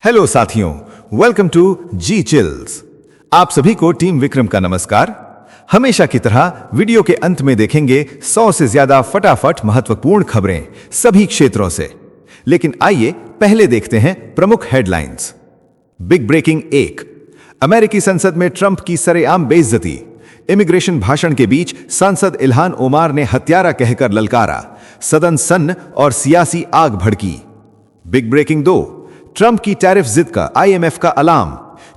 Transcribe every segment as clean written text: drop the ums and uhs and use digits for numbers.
Hello साथियों, welcome to ji chills. आप सभी को टीम विक्रम का नमस्कार। हमेशा की तरह वीडियो के अंत में देखेंगे 100 से ज्यादा फटाफट महत्वपूर्ण खबरें सभी क्षेत्रों से। लेकिन आइए पहले देखते हैं प्रमुख हेडलाइंस। बिग ब्रेकिंग 1, अमेरिकी संसद में ट्रंप की सरेआम बेइज्जती। इमिग्रेशन भाषण के बीच सांसद इल्हान ओमार ने हत्यारा कहकर ललकारा। सदन सन्न और सियासी आग भड़की। बिग ब्रेकिंग 2, ट्रंप की टैरिफ जिद का आईएमएफ का अलार्म।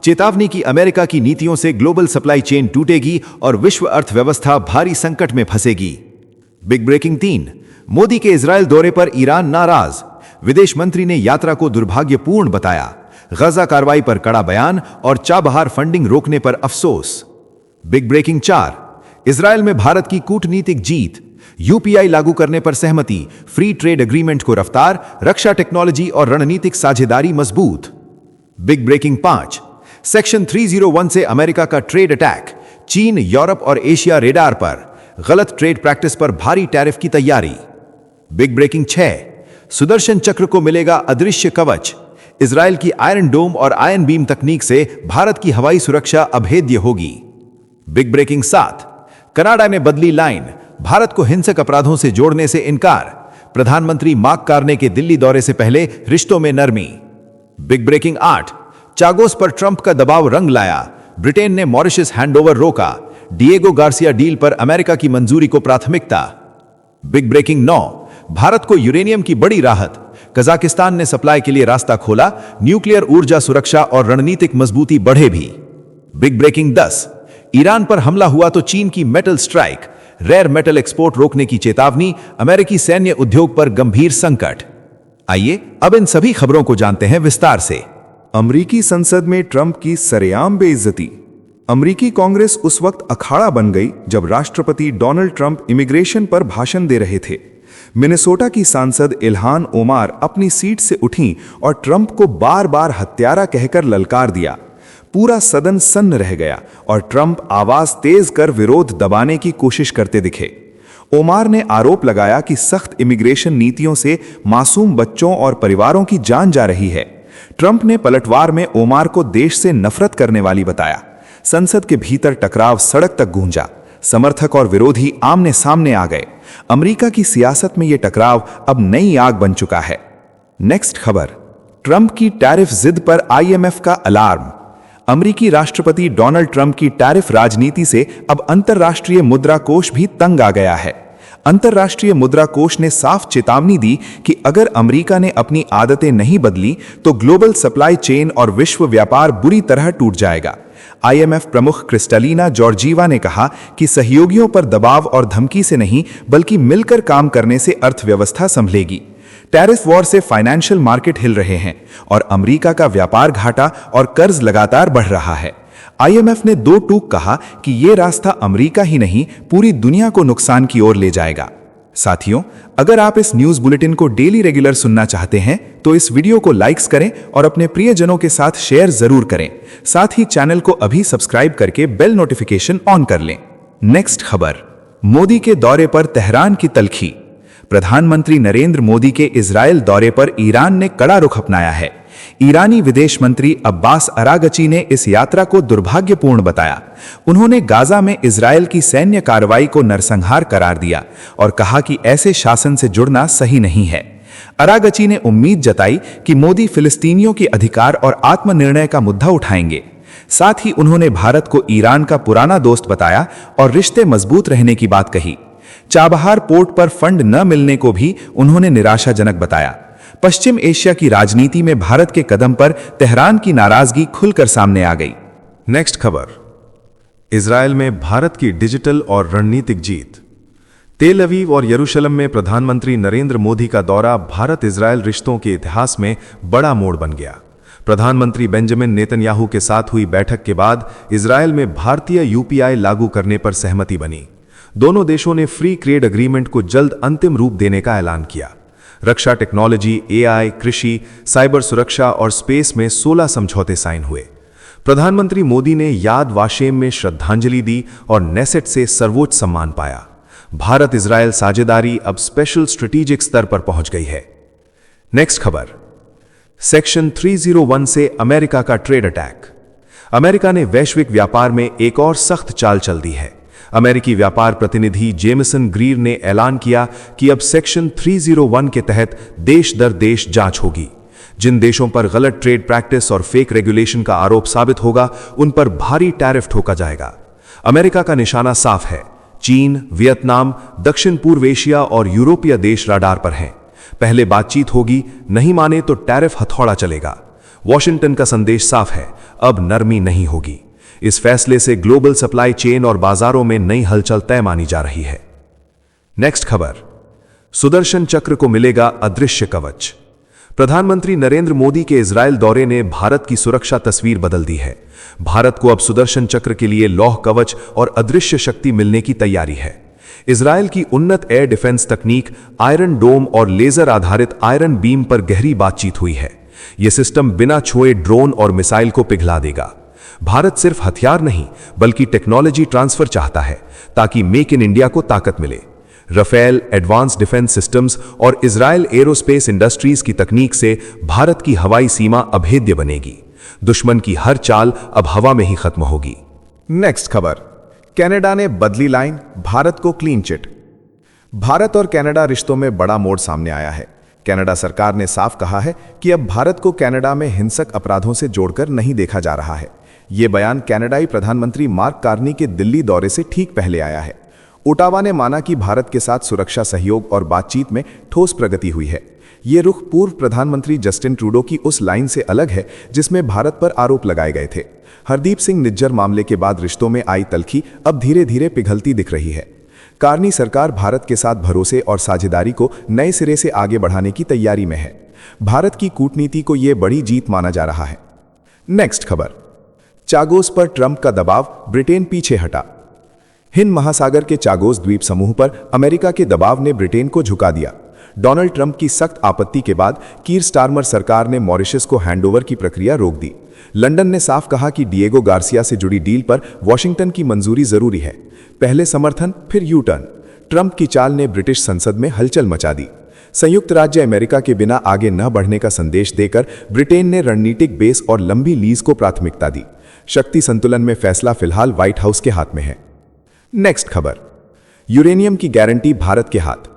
चेतावनी की अमेरिका की नीतियों से ग्लोबल सप्लाई चेन टूटेगी और विश्व अर्थव्यवस्था भारी संकट में फंसेगी। बिग ब्रेकिंग 3, मोदी के इजरायल दौरे पर ईरान नाराज। विदेश मंत्री ने यात्रा को दुर्भाग्यपूर्ण बताया। गजा कार्रवाई पर कड़ा बयान और चाबहार फंडिंग रोकने पर अफसोस। बिग ब्रेकिंग 4, इजरायल में भारत की कूटनीतिक जीत। यूपीआई लागू करने पर सहमति, फ्री ट्रेड एग्रीमेंट को रफ्तार, रक्षा टेक्नोलॉजी और रणनीतिक साझेदारी मजबूत। बिग ब्रेकिंग 5, सेक्शन 301 से अमेरिका का ट्रेड अटैक। चीन, यूरोप और एशिया रेडार पर। गलत ट्रेड प्रैक्टिस पर भारी टैरिफ की तैयारी। बिग ब्रेकिंग 6, सुदर्शन चक्र को मिलेगा अदृश्य कवच। इजरायल की आयरन डोम और आयरन बीम तकनीक से भारत की हवाई सुरक्षा अभेद्य होगी। बिग ब्रेकिंग 7, कनाडा ने बदली लाइन। भारत को हिंसक अपराधों से जोड़ने से इनकार। प्रधानमंत्री मार्क कार्ने के दिल्ली दौरे से पहले रिश्तों में नरमी। बिग ब्रेकिंग 8, चागोस पर ट्रंप का दबाव रंग लाया। ब्रिटेन ने मॉरिशस हैंडओवर रोका। डिएगो गार्सिया डील पर अमेरिका की मंजूरी को प्राथमिकता। बिग ब्रेकिंग 9, भारत को यूरेनियम की बड़ी राहत। कजाकिस्तान ने सप्लाई के लिए रास्ता खोला। न्यूक्लियर ऊर्जा सुरक्षा और रणनीतिक मजबूती बढ़े भी। बिग ब्रेकिंग 10, ईरान पर हमला हुआ तो चीन की metal strike. Rare metal export रोकने की चेतावनी। अमेरिकी सैन्य उद्योग पर गंभीर संकट। आइए अब इन सभी खबरों को जानते हैं विस्तार से। अमेरिकी संसद में ट्रंप की सरेआम बेइज्जती। अमेरिकी कांग्रेस उस वक्त अखाड़ा बन गई जब राष्ट्रपति डोनाल्ड ट्रंप इमिग्रेशन पर भाषण दे रहे थे। मिनेसोटा की सांसद इल्हान ओमार अपनी सीट से उठीं और ट्रंप को बार बार हत्यारा कहकर ललकार दिया। पूरा सदन सन्न रह गया और ट्रंप आवाज तेज कर विरोध दबाने की कोशिश करते दिखे। ओमार ने आरोप लगाया कि सख्त इमिग्रेशन नीतियों से मासूम बच्चों और परिवारों की जान जा रही है। ट्रंप ने पलटवार में ओमार को देश से नफरत करने वाली बताया। संसद के भीतर टकराव सड़क तक गूंजा। समर्थक और विरोधी आमने सामने आ गए। अमेरिका की सियासत में यह टकराव अब नई आग बन चुका है। नेक्स्ट खबर, ट्रंप की टैरिफ जिद पर आईएमएफ का अलार्म। अमेरिकी राष्ट्रपति डोनाल्ड ट्रंप की टैरिफ राजनीति से अब अंतर्राष्ट्रीय मुद्रा कोष भी तंग आ गया है। अंतर्राष्ट्रीय मुद्रा कोष ने साफ चेतावनी दी कि अगर अमेरिका ने अपनी आदतें नहीं बदली तो ग्लोबल सप्लाई चेन और विश्व व्यापार बुरी तरह टूट जाएगा। आईएमएफ प्रमुख क्रिस्टलिना जॉर्जीवा ने कहा कि सहयोगियों पर दबाव और धमकी से नहीं बल्कि मिलकर काम करने से अर्थव्यवस्था संभलेगी। टैरिफ वॉर से फाइनेंशियल मार्केट हिल रहे हैं और अमेरिका का व्यापार घाटा और कर्ज लगातार बढ़ रहा है। आईएमएफ ने दो टूक कहा कि यह रास्ता अमेरिका ही नहीं पूरी दुनिया को नुकसान की ओर ले जाएगा। साथियों, अगर आप इस न्यूज बुलेटिन को डेली रेगुलर सुनना चाहते हैं तो इस वीडियो को लाइक्स करें और अपने प्रियजनों के साथ शेयर जरूर करें। साथ ही चैनल को अभी सब्सक्राइब करके बेल नोटिफिकेशन ऑन कर लें। नेक्स्ट खबर, मोदी के दौरे पर तेहरान की तल्खी। प्रधानमंत्री नरेंद्र मोदी के इजरायल दौरे पर ईरान ने कड़ा रुख अपनाया है। ईरानी विदेश मंत्री अब्बास अरागची ने इस यात्रा को दुर्भाग्यपूर्ण बताया। उन्होंने गाजा में इजरायल की सैन्य कार्रवाई को नरसंहार करार दिया और कहा कि ऐसे शासन से जुड़ना सही नहीं है। अरागची ने उम्मीद जताई कि मोदी फिलिस्तीनियों के अधिकार और आत्मनिर्णय का मुद्दा उठाएंगे। साथ ही उन्होंने भारत को ईरान का पुराना दोस्त बताया और रिश्ते मजबूत रहने की बात कही। चाबहार पोर्ट पर फंड न मिलने को भी उन्होंने निराशाजनक बताया। पश्चिम एशिया की राजनीति में भारत के कदम पर तेहरान की नाराजगी खुलकर सामने आ गई। नेक्स्ट खबर, इजरायल में भारत की डिजिटल और रणनीतिक जीत। तेल अवीव और यरूशलेम में प्रधानमंत्री नरेंद्र मोदी का दौरा भारत इजरायल रिश्तों के इतिहास में बड़ा मोड़ बन गया। प्रधानमंत्री बेंजामिन नेतन्याहू के साथ हुई बैठक के बाद इजरायल में भारतीय यूपीआई लागू करने पर सहमति बनी। दोनों देशों ने फ्री ट्रेड एग्रीमेंट को जल्द अंतिम रूप देने का ऐलान किया। रक्षा टेक्नोलॉजी, एआई, कृषि, साइबर सुरक्षा और स्पेस में 16 समझौते साइन हुए। प्रधानमंत्री मोदी ने याद वाशेम में श्रद्धांजलि दी और नेसेट से सर्वोच्च सम्मान पाया। भारत इजरायल साझेदारी अब स्पेशल स्ट्रेटेजिक स्तर पर पहुंच गई है। नेक्स्ट खबर, सेक्शन 301 से अमेरिका का ट्रेड अटैक। अमेरिका ने वैश्विक व्यापार में एक और सख्त चाल चल दी है। अमेरिकी व्यापार प्रतिनिधि जेमिसन ग्रीर ने ऐलान किया कि अब सेक्शन 301 के तहत देश दर देश जांच होगी। जिन देशों पर गलत ट्रेड प्रैक्टिस और फेक रेगुलेशन का आरोप साबित होगा, उन पर भारी टैरिफ ठोका जाएगा। अमेरिका का निशाना साफ है। चीन, वियतनाम, दक्षिण पूर्व एशिया और यूरोपीय देश रडार पर हैं। पहले बातचीत होगी, नहीं माने तो टैरिफ हथौड़ा चलेगा। वॉशिंगटन का संदेश साफ है, अब नरमी नहीं होगी। इस फैसले से ग्लोबल सप्लाई चेन और बाजारों में नई हलचल तय मानी जा रही है। नेक्स्ट खबर, सुदर्शन चक्र को मिलेगा अदृश्य कवच। प्रधानमंत्री नरेंद्र मोदी के इजरायल दौरे ने भारत की सुरक्षा तस्वीर बदल दी है। भारत को अब सुदर्शन चक्र के लिए लौह कवच और अदृश्य शक्ति मिलने की तैयारी है। इजरायल की उन्नत एयर डिफेंस तकनीक आयरन डोम और लेजर आधारित आयरन बीम पर गहरी बातचीत हुई है। यह सिस्टम बिना छुए ड्रोन और मिसाइल को पिघला देगा। भारत सिर्फ हथियार नहीं बल्कि टेक्नोलॉजी ट्रांसफर चाहता है ताकि मेक इन इंडिया को ताकत मिले। राफेल, एडवांस डिफेंस सिस्टम्स और इजरायल एरोस्पेस इंडस्ट्रीज की तकनीक से भारत की हवाई सीमा अभेद्य बनेगी। दुश्मन की हर चाल अब हवा में ही खत्म होगी। नेक्स्ट खबर, कनाडा ने बदली लाइन, भारत को क्लीन चिट। भारत और कनाडा रिश्तों में बड़ा मोड़ सामने आया है। कनाडा सरकार ने साफ कहा है कि अब भारत को कनाडा में हिंसक अपराधों से जोड़कर नहीं देखा जा रहा है। यह बयान कनाडाई प्रधानमंत्री मार्क कार्नी के दिल्ली दौरे से ठीक पहले आया है। ओटावा ने माना कि भारत के साथ सुरक्षा सहयोग और बातचीत में ठोस प्रगति हुई है। ये रुख पूर्व प्रधानमंत्री जस्टिन ट्रूडो की उस लाइन से अलग है जिसमें भारत पर आरोप लगाए गए थे। हरदीप सिंह निज्जर मामले के बाद रिश्तों में आई तल्खी अब धीरे धीरे पिघलती दिख रही है। कार्नी सरकार भारत के साथ भरोसे और साझेदारी को नए सिरे से आगे बढ़ाने की तैयारी में है। भारत की कूटनीति को यह बड़ी जीत माना जा रहा है। नेक्स्ट खबर, चागोस पर ट्रंप का दबाव, ब्रिटेन पीछे हटा। हिंद महासागर के चागोस द्वीप समूह पर अमेरिका के दबाव ने ब्रिटेन को झुका दिया। डोनाल्ड ट्रंप की सख्त आपत्ति के बाद कीर स्टारमर सरकार ने मॉरिशस को हैंडओवर की प्रक्रिया रोक दी। लंदन ने साफ कहा कि डिएगो गार्सिया से जुड़ी डील पर वॉशिंगटन की मंजूरी जरूरी है। पहले समर्थन, फिर यू टर्न। ट्रंप की चाल ने ब्रिटिश संसद में हलचल मचा दी। संयुक्त राज्य अमेरिका के बिना आगे न बढ़ने का संदेश देकर ब्रिटेन ने रणनीतिक बेस और लंबी लीज को प्राथमिकता दी। शक्ति संतुलन में फैसला फिलहाल व्हाइट हाउस के हाथ में है। नेक्स्ट खबर, यूरेनियम की गारंटी भारत के हाथ।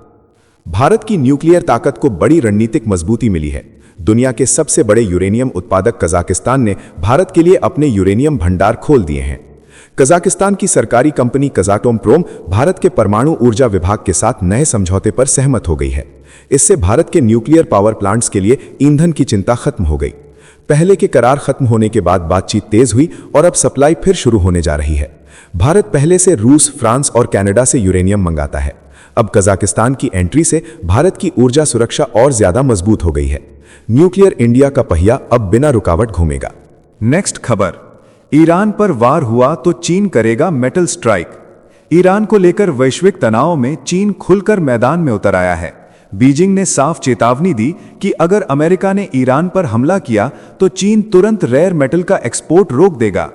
भारत की न्यूक्लियर ताकत को बड़ी रणनीतिक मजबूती मिली है। दुनिया के सबसे बड़े यूरेनियम उत्पादक कजाकिस्तान ने भारत के लिए अपने यूरेनियम भंडार खोल दिए हैं। कजाकिस्तान की सरकारी कंपनी कजाटोमप्रोम भारत के परमाणु ऊर्जा विभाग के साथ नए समझौते पर सहमत हो गई है। इससे भारत के न्यूक्लियर पावर प्लांट्स के लिए ईंधन की चिंता खत्म हो गई। पहले के करार खत्म होने के बाद बातचीत तेज हुई और अब सप्लाई फिर शुरू होने जा रही है। भारत पहले से रूस, फ्रांस और कनाडा से यूरेनियम मंगाता है। अब कजाकिस्तान की एंट्री से भारत की ऊर्जा सुरक्षा और ज्यादा मजबूत हो गई है। न्यूक्लियर इंडिया का पहिया अब बिना रुकावट घूमेगा। नेक्स्ट खबर, ईरान पर वार हुआ तो चीन करेगा मेटल स्ट्राइक। ईरान को लेकर वैश्विक तनाव में चीन खुलकर मैदान में उतर आया है। बीजिंग ने साफ चेतावनी दी कि अगर अमेरिका ने ईरान पर हमला किया तो चीन तुरंत रेयर मेटल का एक्सपोर्ट रोक देगा।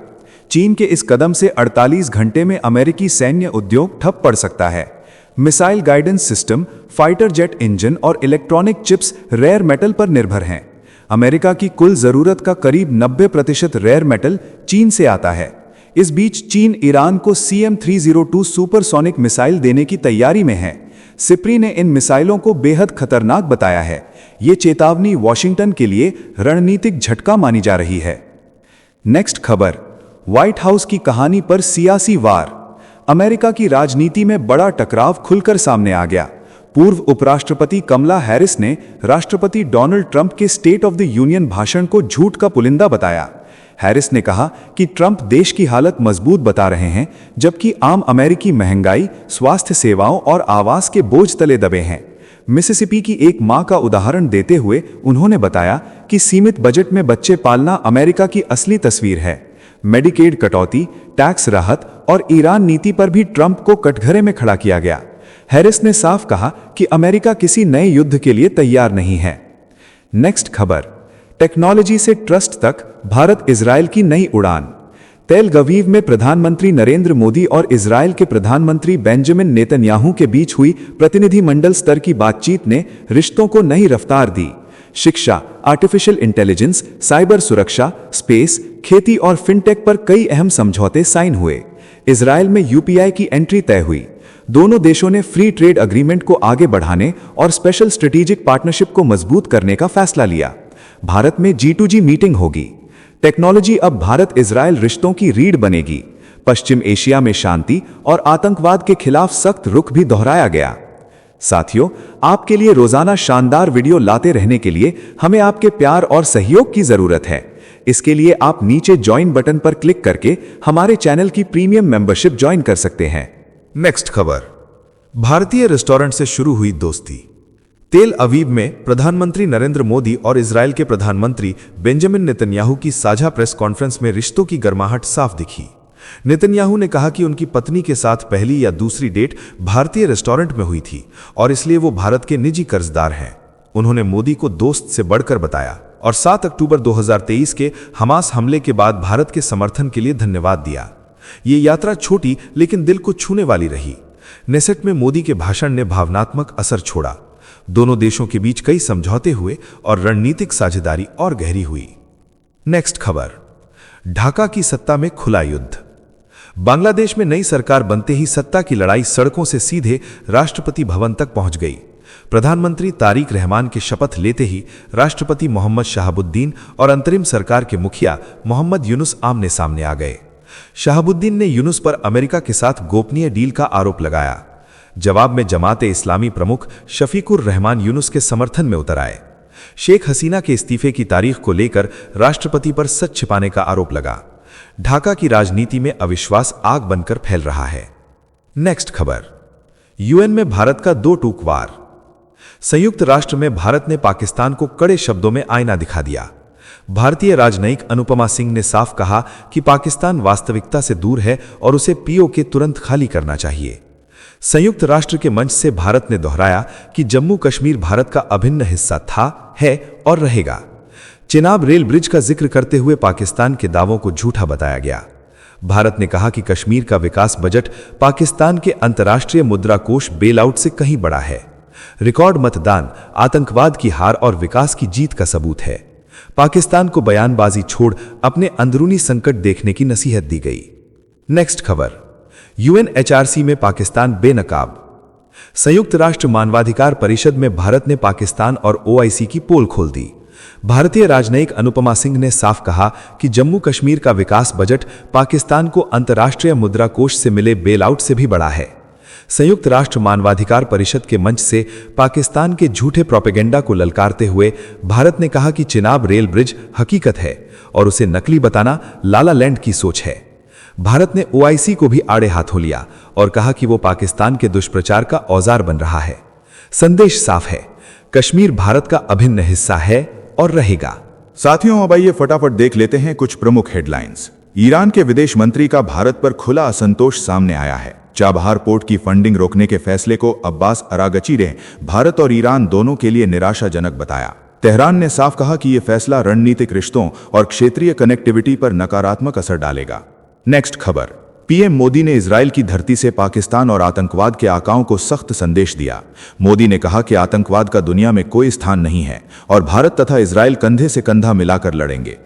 चीन के इस कदम से 48 घंटे में अमेरिकी सैन्य उद्योग ठप पड़ सकता है। Missile guidance system, fighter jet engine और इलेक्ट्रॉनिक चिप्स रेयर मेटल पर निर्भर हैं। अमेरिका की कुल जरूरत का करीब 90% रेयर मेटल चीन से आता है। इस बीच चीन ईरान को CM-302 सुपरसोनिक मिसाइल देने की तैयारी में है। सिप्री ने इन मिसाइलों को बेहद खतरनाक बताया है। ये चेतावनी वॉशिंगटन के लिए रणनीतिक झटका मानी जा रही है। नेक्स्ट खबर, व्हाइट हाउस की कहानी पर सियासी वार। अमेरिका की राजनीति में बड़ा टकराव खुलकर सामने आ गया। पूर्व उपराष्ट्रपति कमला हैरिस ने राष्ट्रपति डोनाल्ड ट्रंप के स्टेट ऑफ द यूनियन भाषण को झूठ का पुलिंदा बताया। हैरिस ने कहा कि ट्रंप देश की हालत मजबूत बता रहे हैं, जबकि आम अमेरिकी महंगाई, स्वास्थ्य सेवाओं और आवास के बोझ तले दबे हैं। मिसिसिपी की एक मां का उदाहरण देते हुए उन्होंने बताया कि सीमित बजट में बच्चे पालना अमेरिका की असली तस्वीर है। मेडिकेड कटौती, टैक्स राहत और ईरान नीति पर भी ट्रंप को कटघरे में खड़ा किया गया। हैरिस ने साफ कहा कि अमेरिका किसी नए युद्ध के लिए तैयार नहीं है। नेक्स्ट खबर, टेक्नोलॉजी से ट्रस्ट तक भारत इजरायल की नई उड़ान। तेल गवीव में प्रधानमंत्री नरेंद्र मोदी और इजरायल के प्रधानमंत्री बेंजामिन नेतन्याहू के बीच हुई प्रतिनिधिमंडल स्तर की बातचीत ने रिश्तों को नई रफ्तार दी। शिक्षा, आर्टिफिशियल इंटेलिजेंस, साइबर सुरक्षा, स्पेस, खेती और फिनटेक पर कई अहम समझौते साइन हुए। इजरायल में यूपीआई की एंट्री तय हुई। दोनों देशों ने फ्री ट्रेड अग्रीमेंट को आगे बढ़ाने और स्पेशल स्ट्रेटेजिक पार्टनरशिप को मजबूत करने का फैसला लिया। भारत में G2G मीटिंग होगी। टेक्नोलॉजी अब भारत इजरायल रिश्तों की रीढ़ बनेगी। पश्चिम एशिया में शांति और आतंकवाद के खिलाफ सख्त रुख भी दोहराया गया। साथियों, आपके लिए रोजाना शानदार वीडियो लाते रहने के लिए हमें आपके प्यार और सहयोग की जरूरत है। इसके लिए आप नीचे ज्वाइन बटन पर क्लिक करके हमारे चैनल की प्रीमियम मेंबरशिप ज्वाइन कर सकते हैं। नेक्स्ट खबर, भारतीय रेस्टोरेंट से शुरू हुई दोस्ती। तेल अवीव में प्रधानमंत्री नरेंद्र मोदी और इजरायल के प्रधानमंत्री बेंजामिन नेतन्याहू की साझा प्रेस कॉन्फ्रेंस में रिश्तों की गर्माहट साफ दिखी। नेतन्याहू ने कहा कि उनकी पत्नी के साथ पहली या दूसरी डेट भारतीय रेस्टोरेंट में हुई थी और इसलिए वो भारत के निजी कर्जदार हैं। उन्होंने मोदी को दोस्त से बढ़कर बताया और 7 अक्टूबर 2023 के हमास हमले के बाद भारत के समर्थन के लिए धन्यवाद दिया। ये यात्रा छोटी लेकिन दिल को छूने वाली रही। नेसेट में मोदी के भाषण ने भावनात्मक असर छोड़ा। दोनों देशों के बीच कई समझौते हुए और रणनीतिक साझेदारी और गहरी हुई। नेक्स्ट खबर, ढाका की सत्ता में खुला युद्ध। बांग्लादेश में नई सरकार बनते ही सत्ता की लड़ाई सड़कों से सीधे राष्ट्रपति भवन तक पहुंच गई। प्रधानमंत्री तारिक रहमान के शपथ लेते ही राष्ट्रपति मोहम्मद शहाबुद्दीन और अंतरिम सरकार के मुखिया मोहम्मद यूनुस आमने सामने आ गए। शहाबुद्दीन ने यूनुस पर अमेरिका के साथ गोपनीय डील का आरोप लगाया। जवाब में जमाते इस्लामी प्रमुख शफीकुर रहमान यूनुस के समर्थन में उतर आए। शेख हसीना के इस्तीफे की तारीख को लेकर राष्ट्रपति पर सच छिपाने का आरोप लगा। ढाका की राजनीति में अविश्वास आग बनकर फैल रहा है। नेक्स्ट खबर, यूएन में भारत का दो टूक वार। संयुक्त राष्ट्र में भारत ने पाकिस्तान को कड़े शब्दों में आईना दिखा दिया। भारतीय राजनयिक अनुपमा सिंह ने साफ कहा कि पाकिस्तान वास्तविकता से दूर है और उसे पीओके तुरंत खाली करना चाहिए। संयुक्त राष्ट्र के मंच से भारत ने दोहराया कि जम्मू कश्मीर भारत का अभिन्न हिस्सा था, है और रहेगा। चिनाब रेल ब्रिज का जिक्र करते हुए पाकिस्तान के दावों को झूठा बताया गया। भारत ने कहा कि कश्मीर का विकास बजट पाकिस्तान के अंतर्राष्ट्रीय मुद्रा कोष बेलआउट से कहीं बड़ा है। रिकॉर्ड मतदान आतंकवाद की हार और विकास की जीत का सबूत है। पाकिस्तान को बयानबाजी छोड़ अपने अंदरूनी संकट देखने की नसीहत दी गई। नेक्स्ट खबर, यूएनएचआरसी में पाकिस्तान बेनकाब। संयुक्त राष्ट्र मानवाधिकार परिषद में भारत ने पाकिस्तान और ओआईसी की पोल खोल दी। भारतीय राजनयिक अनुपमा सिंह ने साफ कहा कि जम्मू कश्मीर का विकास बजट पाकिस्तान को अंतर्राष्ट्रीय मुद्रा कोष से मिले बेलआउट से भी बड़ा है। संयुक्त राष्ट्र मानवाधिकार परिषद के मंच से पाकिस्तान के झूठे प्रोपेगेंडा को ललकारते हुए भारत ने कहा कि चिनाब रेल ब्रिज हकीकत है और उसे नकली बताना लाला लैंड की सोच है। भारत ने ओआईसी को भी आड़े हाथों लिया और कहा कि वो पाकिस्तान के दुष्प्रचार का औजार बन रहा है। संदेश साफ है, कश्मीर भारत का अभिन्न हिस्सा है और रहेगा। साथियों, अब आइए फटाफट देख लेते हैं कुछ प्रमुख हेडलाइंस। ईरान के विदेश मंत्री का भारत पर खुला असंतोष सामने आया है। चाबहार पोर्ट की फंडिंग रोकने के फैसले को अब्बास अरागची ने भारत और ईरान दोनों के लिए निराशाजनक बताया। तेहरान ने साफ कहा कि यह फैसला रणनीतिक रिश्तों और क्षेत्रीय कनेक्टिविटी पर नकारात्मक असर डालेगा। नेक्स्ट खबर, पीएम मोदी ने इजरायल की धरती से पाकिस्तान और आतंकवाद के आकाओं को सख्त संदेश दिया। मोदी ने कहा कि आतंकवाद का दुनिया में कोई स्थान नहीं है और भारत तथा इजरायल कंधे से कंधा मिलाकर लड़ेंगे।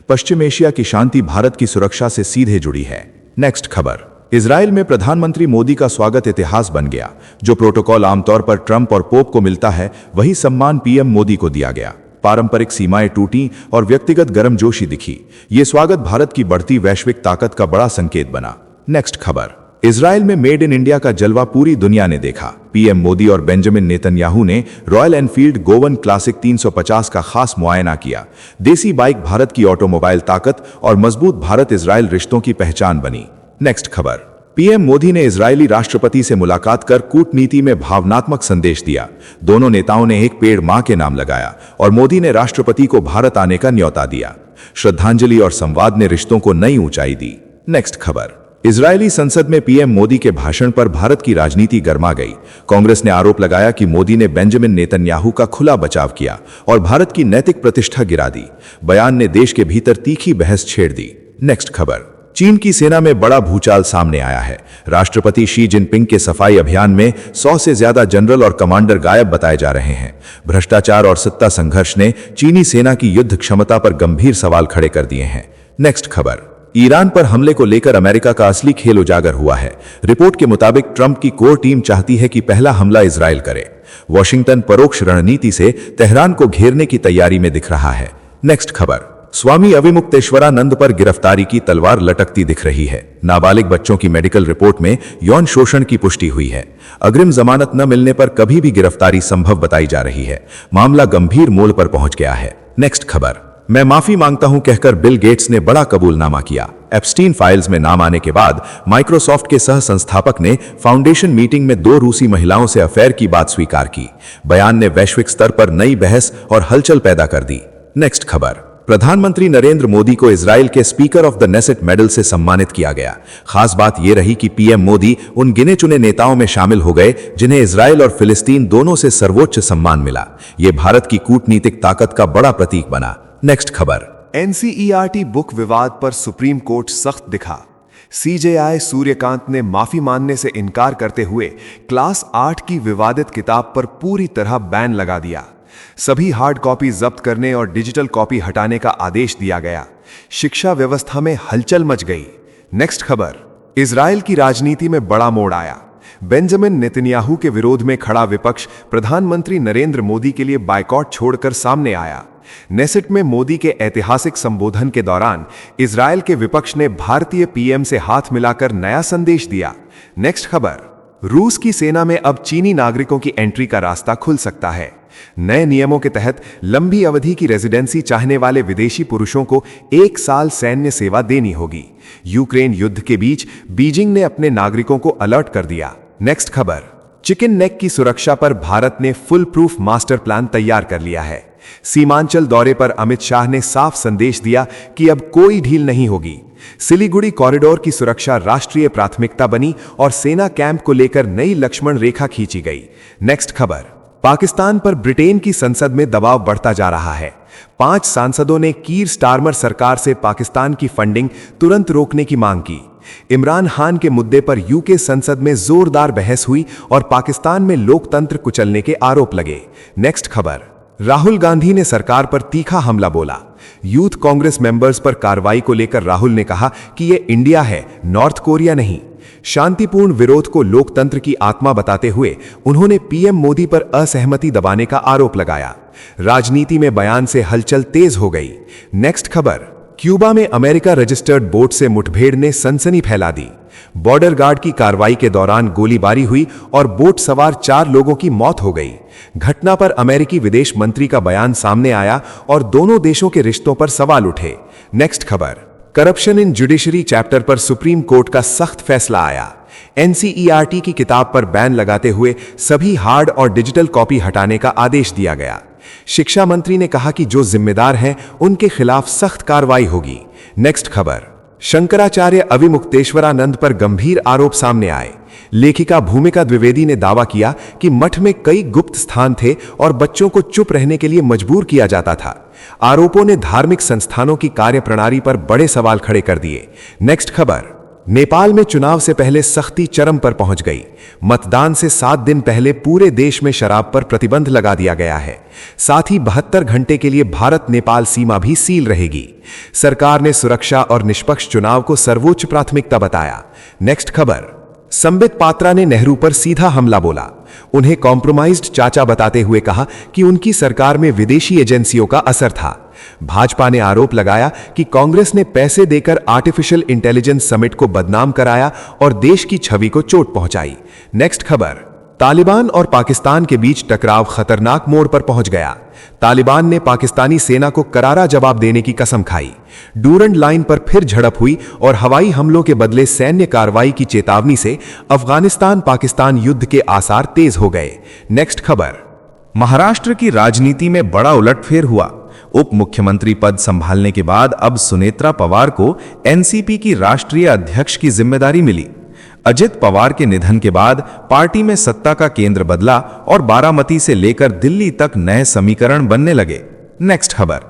पश्चिम एशिया की शांति भारत की सुरक्षा से सीधे जुड़ी है। नेक्स्ट खबर, इजरायल में प्रधानमंत्री मोदी का स्वागत इतिहास बन गया। जो प्रोटोकॉल आमतौर पर ट्रंप और पोप को मिलता है, वही सम्मान पीएम मोदी को दिया गया। पारंपरिक सीमाएं टूटी और व्यक्तिगत गर्मजोशी दिखी। ये स्वागत भारत की बढ़ती वैश्विक ताकत का बड़ा संकेत बना। नेक्स्ट खबर, इजरायल में मेड इन इंडिया का जलवा पूरी दुनिया ने देखा। पीएम मोदी और बेंजामिन नेतन्याहू ने रॉयल एनफील्ड गोवन क्लासिक 350 का खास मुआयना किया। देसी बाइक भारत की ऑटोमोबाइल ताकत और मजबूत भारत इजरायल रिश्तों की पहचान बनी। नेक्स्ट खबर, पीएम मोदी ने इजरायली राष्ट्रपति से मुलाकात कर कूटनीति में भावनात्मक संदेश दिया। दोनों नेताओं ने एक पेड़ मां के नाम लगाया और मोदी ने राष्ट्रपति को भारत आने का न्योता दिया। श्रद्धांजलि और संवाद ने रिश्तों को नई ऊंचाई दी। नेक्स्ट खबर, इजरायली संसद में पीएम मोदी के भाषण पर भारत की राजनीति गर्मा गई। कांग्रेस ने आरोप लगाया कि मोदी ने बेंजामिन नेतन्याहू का खुला बचाव किया और भारत की नैतिक प्रतिष्ठा गिरा दी। बयान ने देश के भीतर तीखी बहस छेड़ दी। नेक्स्ट खबर, चीन की सेना में बड़ा भूचाल सामने आया है। राष्ट्रपति शी जिनपिंग के सफाई अभियान में 100 से ज्यादा जनरल और कमांडर गायब बताए जा रहे हैं। भ्रष्टाचार और सत्ता संघर्ष ने चीनी सेना की युद्ध क्षमता पर गंभीर सवाल खड़े कर दिए हैं। नेक्स्ट खबर, ईरान पर हमले को लेकर अमेरिका का असली खेल उजागर हुआ है। रिपोर्ट के मुताबिक ट्रंप की कोर टीम चाहती है कि पहला हमला इजरायल करे। वॉशिंगटन परोक्ष रणनीति से तेहरान को घेरने की तैयारी में दिख रहा है। नेक्स्ट खबर, स्वामी अविमुक्तेश्वरानंद पर गिरफ्तारी की तलवार लटकती दिख रही है। नाबालिग बच्चों की मेडिकल रिपोर्ट में यौन शोषण की पुष्टि हुई है। अग्रिम जमानत न मिलने पर कभी भी गिरफ्तारी संभव बताई जा रही है। मामला गंभीर मोड़ पर पहुंच गया है। नेक्स्ट खबर, मैं माफी मांगता हूं कहकर बिल गेट्स ने बड़ा कबूलनामा किया। एप्स्टीन फाइल्स में नाम आने के बाद माइक्रोसॉफ्ट के सह संस्थापक ने फाउंडेशन मीटिंग में 2 रूसी महिलाओं से अफेयर की बात स्वीकार की। बयान ने वैश्विक स्तर पर नई बहस और हलचल पैदा कर दी। नेक्स्ट खबर, प्रधानमंत्री नरेंद्र मोदी को इजराइल के speaker of the Knesset medal से सम्मानित किया गया। खास बात यह रही कि पीएम मोदी उन गिने चुने नेताओं में शामिल हो गए जिन्हें इजराइल और फिलिस्तीन दोनों से सर्वोच्च सम्मान मिला। यह भारत की कूटनीतिक ताकत का बड़ा प्रतीक बना। नेक्स्ट खबर, एनसीईआरटी बुक विवाद पर सुप्रीम कोर्ट सख्त दिखा। सीजेआई सूर्यकांत ने माफी मानने से इनकार करते हुए क्लास 8 की विवादित किताब पर पूरी तरह बैन लगा दिया। सभी हार्ड कॉपी जब्त करने और डिजिटल कॉपी हटाने का आदेश दिया गया। शिक्षा व्यवस्था में हलचल मच गई। नेक्स्ट खबर, इजराइल की राजनीति में बड़ा मोड़ आया। बेंजामिन नेतन्याहू के विरोध में खड़ा विपक्ष प्रधानमंत्री नरेंद्र मोदी के लिए बायकॉट छोड़कर सामने आया। नेसेट में मोदी के ऐतिहासिक संबोधन के दौरान इजराइल के विपक्ष ने भारतीय पीएम से हाथ मिलाकर नया संदेश दिया। नेक्स्ट खबर, रूस की सेना में अब चीनी नागरिकों की एंट्री का रास्ता खुल सकता है। नए नियमों के तहत लंबी अवधि की रेजिडेंसी चाहने वाले विदेशी पुरुषों को 1 साल सैन्य सेवा देनी होगी। यूक्रेन युद्ध के बीच बीजिंग ने अपने नागरिकों को अलर्ट कर दिया। नेक्स्ट खबर, चिकन नेक की सुरक्षा पर भारत ने फुल प्रूफ मास्टर प्लान तैयार कर लिया है। सीमांचल दौरे पर अमित शाह ने साफ संदेश दिया कि अब कोई ढील नहीं होगी। सिलीगुड़ी कॉरिडोर की सुरक्षा राष्ट्रीय प्राथमिकता बनी और सेना कैंप को लेकर नई लक्ष्मण रेखा खींची गई। नेक्स्ट खबर, पाकिस्तान पर ब्रिटेन की संसद में दबाव बढ़ता जा रहा है। 5 सांसदों ने कीर स्टारमर सरकार से पाकिस्तान की फंडिंग तुरंत रोकने की मांग की। इमरान खान के मुद्दे पर यूके संसद में जोरदार बहस हुई और पाकिस्तान में लोकतंत्र कुचलने के आरोप लगे। नेक्स्ट खबर, राहुल गांधी ने सरकार पर तीखा हमला बोला। यूथ कांग्रेस मेंबर्स पर कार्रवाई को लेकर राहुल ने कहा कि यह इंडिया है, नॉर्थ कोरिया नहीं। शांतिपूर्ण विरोध को लोकतंत्र की आत्मा बताते हुए उन्होंने पीएम मोदी पर असहमति दबाने का आरोप लगाया। राजनीति में बयान से हलचल तेज हो गई। नेक्स्ट खबर, क्यूबा में अमेरिका रजिस्टर्ड बोट से मुठभेड़ ने सनसनी फैला दी। बॉर्डर गार्ड की कार्रवाई के दौरान गोलीबारी हुई और बोट सवार 4 लोगों की मौत हो गई। घटना पर अमेरिकी विदेश मंत्री का बयान सामने आया और दोनों देशों के रिश्तों पर सवाल उठे। नेक्स्ट खबर, करप्शन इन जुडिशरी चैप्टर पर सुप्रीम कोर्ट का सख्त फैसला आया। एनसीईआरटी की किताब पर बैन लगाते हुए सभी हार्ड और डिजिटल कॉपी हटाने का आदेश दिया गया। शिक्षा मंत्री ने कहा कि जो जिम्मेदार हैं उनके खिलाफ सख्त कार्रवाई होगी। नेक्स्ट खबर, शंकराचार्य अविमुक्तेश्वरानंद पर गंभीर आरोप सामने आए। लेखिका भूमिका द्विवेदी ने दावा किया कि मठ में कई गुप्त स्थान थे और बच्चों को चुप रहने के लिए मजबूर किया जाता था। आरोपों ने धार्मिक संस्थानों की कार्यप्रणाली पर बड़े सवाल खड़े कर दिए। नेक्स्ट खबर, नेपाल में चुनाव से पहले सख्ती चरम पर पहुंच गई। मतदान से 7 दिन पहले पूरे देश में शराब पर प्रतिबंध लगा दिया गया है। साथ ही 72 घंटे के लिए भारत नेपाल सीमा भी सील रहेगी। सरकार ने सुरक्षा और निष्पक्ष चुनाव को सर्वोच्च प्राथमिकता बताया। नेक्स्ट खबर, संबित पात्रा ने नेहरू पर सीधा हमला बोला। उन्हें कॉम्प्रोमाइज्ड चाचा बताते हुए कहा कि उनकी सरकार में विदेशी एजेंसियों का असर था। भाजपा ने आरोप लगाया कि कांग्रेस ने पैसे देकर आर्टिफिशियल इंटेलिजेंस समिट को बदनाम कराया और देश की छवि को चोट पहुंचाई। नेक्स्ट खबर, तालिबान और पाकिस्तान के बीच टकराव खतरनाक मोड़ पर पहुंच गया। तालिबान ने पाकिस्तानी सेना को करारा जवाब देने की कसम खाई। डूरंड लाइन पर फिर झड़प हुई और हवाई हमलों के बदले सैन्य कार्रवाई की चेतावनी से अफगानिस्तान पाकिस्तान युद्ध के आसार तेज हो गए। नेक्स्ट खबर, महाराष्ट्र की राजनीति में बड़ा उलटफेर हुआ। उप मुख्यमंत्री पद संभालने के बाद अब सुनेत्रा पवार को एनसीपी की राष्ट्रीय अध्यक्ष की जिम्मेदारी मिली। अजित पवार के निधन के बाद पार्टी में सत्ता का केंद्र बदला और बारामती से लेकर दिल्ली तक नए समीकरण बनने लगे। नेक्स्ट खबर,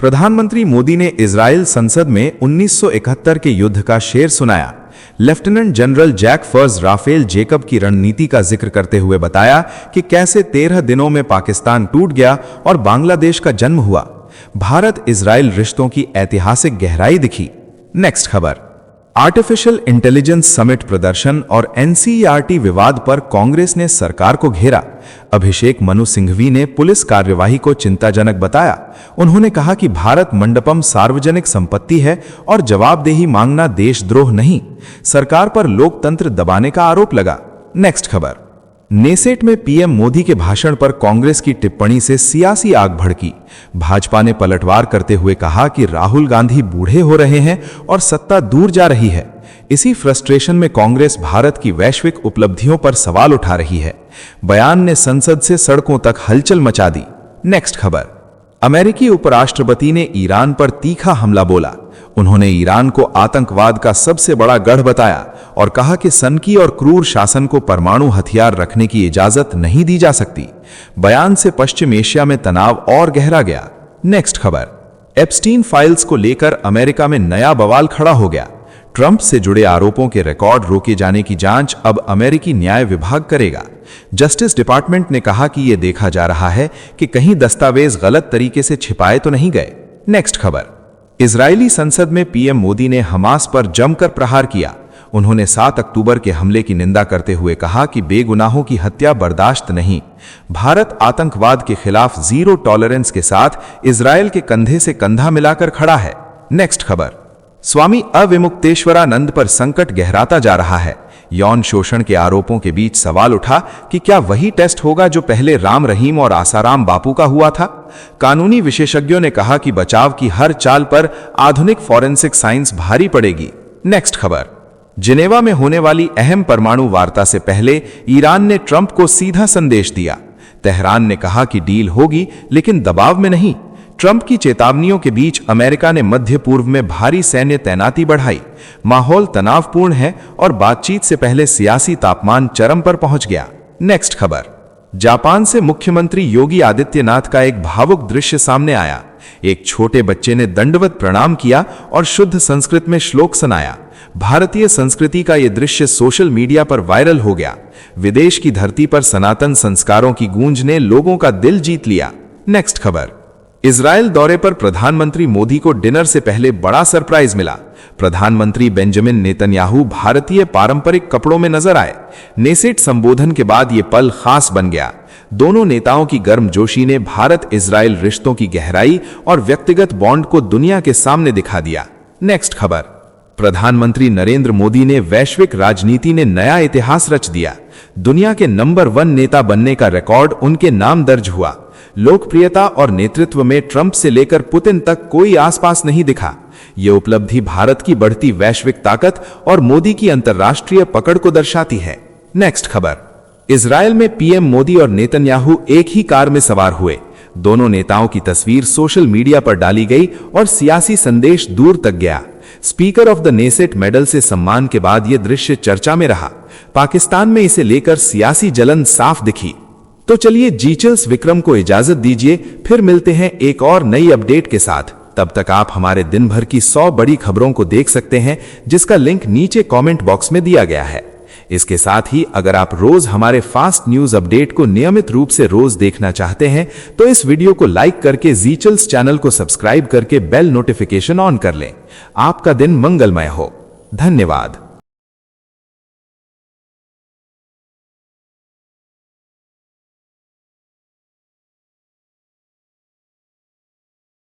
प्रधानमंत्री मोदी ने इजरायल संसद में 1971 के युद्ध का शेर सुनाया। लेफ्टिनेंट जनरल जैक फर्ज राफेल जेकब की रणनीति का जिक्र करते हुए बताया कि कैसे 13 दिनों में पाकिस्तान टूट गया और बांग्लादेश का जन्म हुआ। भारत इजरायल रिश्तों की ऐतिहासिक गहराई दिखी। नेक्स्ट खबर, आर्टिफिशियल इंटेलिजेंस समिट प्रदर्शन और एनसीईआरटी विवाद पर कांग्रेस ने सरकार को घेरा। अभिषेक मनु सिंघवी ने पुलिस कार्यवाही को चिंताजनक बताया। उन्होंने कहा कि भारत मंडपम सार्वजनिक संपत्ति है और जवाबदेही मांगना देशद्रोह नहीं। सरकार पर लोकतंत्र दबाने का आरोप लगा। नेक्स्ट खबर, नेसेट में पीएम मोदी के भाषण पर कांग्रेस की टिप्पणी से सियासी आग भड़की। भाजपा ने पलटवार करते हुए कहा कि राहुल गांधी बूढ़े हो रहे हैं और सत्ता दूर जा रही है। इसी फ्रस्ट्रेशन में कांग्रेस भारत की वैश्विक उपलब्धियों पर सवाल उठा रही है। बयान ने संसद से सड़कों तक हलचल मचा दी। नेक्स्ट खबर, अमेरिकी उपराष्ट्रपति ने ईरान पर तीखा हमला बोला। उन्होंने ईरान को आतंकवाद का सबसे बड़ा गढ़ बताया और कहा कि सनकी और क्रूर शासन को परमाणु हथियार रखने की इजाजत नहीं दी जा सकती। बयान से पश्चिम एशिया में तनाव और गहरा गया। नेक्स्ट खबर, एप्स्टीन फाइल्स को लेकर अमेरिका में नया बवाल खड़ा हो गया। ट्रंप से जुड़े आरोपों के रिकॉर्ड रोके जाने की जांच अब अमेरिकी न्याय विभाग करेगा। जस्टिस डिपार्टमेंट ने कहा कि यह देखा जा रहा है कि कहीं दस्तावेज गलत तरीके से छिपाए तो नहीं गए। नेक्स्ट खबर, इजरायली संसद में पीएम मोदी ने हमास पर जमकर प्रहार किया। उन्होंने 7 अक्टूबर के हमले की निंदा करते हुए कहा कि बेगुनाहों की हत्या बर्दाश्त नहीं। भारत आतंकवाद के खिलाफ जीरो टॉलरेंस के साथ इजरायल के कंधे से कंधा मिलाकर खड़ा है। नेक्स्ट खबर, स्वामी अविमुक्तेश्वरानंद पर संकट गहराता जा रहा है। यौन शोषण के आरोपों के बीच सवाल उठा कि क्या वही टेस्ट होगा जो पहले राम रहीम और आसाराम बापू का हुआ था। कानूनी विशेषज्ञों ने कहा कि बचाव की हर चाल पर आधुनिक फॉरेंसिक साइंस भारी पड़ेगी। नेक्स्ट खबर, जिनेवा में होने वाली अहम परमाणु वार्ता से पहले ईरान ने ट्रंप को सीधा संदेश दिया। तेहरान ने कहा कि डील होगी लेकिन दबाव में नहीं। ट्रंप की चेतावनियों के बीच अमेरिका ने मध्य पूर्व में भारी सैन्य तैनाती बढ़ाई। माहौल तनावपूर्ण है और बातचीत से पहले सियासी तापमान चरम पर पहुंच गया। नेक्स्ट खबर, जापान से मुख्यमंत्री योगी आदित्यनाथ का एक भावुक दृश्य सामने आया। एक छोटे बच्चे ने दंडवत प्रणाम किया और शुद्ध संस्कृत में श्लोक सुनाया। भारतीय संस्कृति का यह दृश्य सोशल मीडिया पर वायरल हो गया। विदेश की धरती पर सनातन संस्कारों की गूंज ने लोगों का दिल जीत लिया। नेक्स्ट खबर, इजरायल दौरे पर प्रधानमंत्री मोदी को डिनर से पहले बड़ा सरप्राइज मिला। प्रधानमंत्री बेंजामिन नेतन्याहू भारतीय पारंपरिक कपड़ों में नजर आए। नेसेट संबोधन के बाद यह पल खास बन गया। दोनों नेताओं की गर्मजोशी ने भारत इजरायल रिश्तों की गहराई और व्यक्तिगत बॉन्ड को दुनिया के सामने दिखा दिया। नेक्स्ट खबर, प्रधानमंत्री नरेंद्र मोदी ने वैश्विक राजनीति ने नया इतिहास रच दिया। दुनिया के नंबर 1 नेता बनने का रिकॉर्ड उनके नाम दर्ज हुआ। लोकप्रियता और नेतृत्व में ट्रंप से लेकर पुतिन तक कोई आसपास नहीं दिखा। यह उपलब्धि भारत की बढ़ती वैश्विक ताकत और मोदी की अंतर्राष्ट्रीय पकड़ को दर्शाती है। नेक्स्ट खबर, इजरायल में पीएम मोदी और नेतन्याहू एक ही कार में सवार हुए। दोनों नेताओं की तस्वीर सोशल मीडिया पर डाली गई और सियासी संदेश दूर तक गया। Speaker of the Knesset medal से सम्मान के बाद यह दृश्य चर्चा में रहा। पाकिस्तान में इसे लेकर सियासी जलन साफ दिखी। तो चलिए जीचल्स विक्रम को इजाजत दीजिए, फिर मिलते हैं एक और नई अपडेट के साथ। तब तक आप हमारे दिन भर की 100 बड़ी खबरों को देख सकते हैं, जिसका लिंक नीचे कमेंट बॉक्स में दिया गया है। इसके साथ ही अगर आप रोज हमारे फास्ट न्यूज अपडेट को नियमित रूप से रोज देखना चाहते हैं तो इस वीडियो को लाइक करके जीचल्स चैनल को सब्सक्राइब करके बेल नोटिफिकेशन ऑन कर लें। आपका दिन मंगलमय हो। धन्यवाद।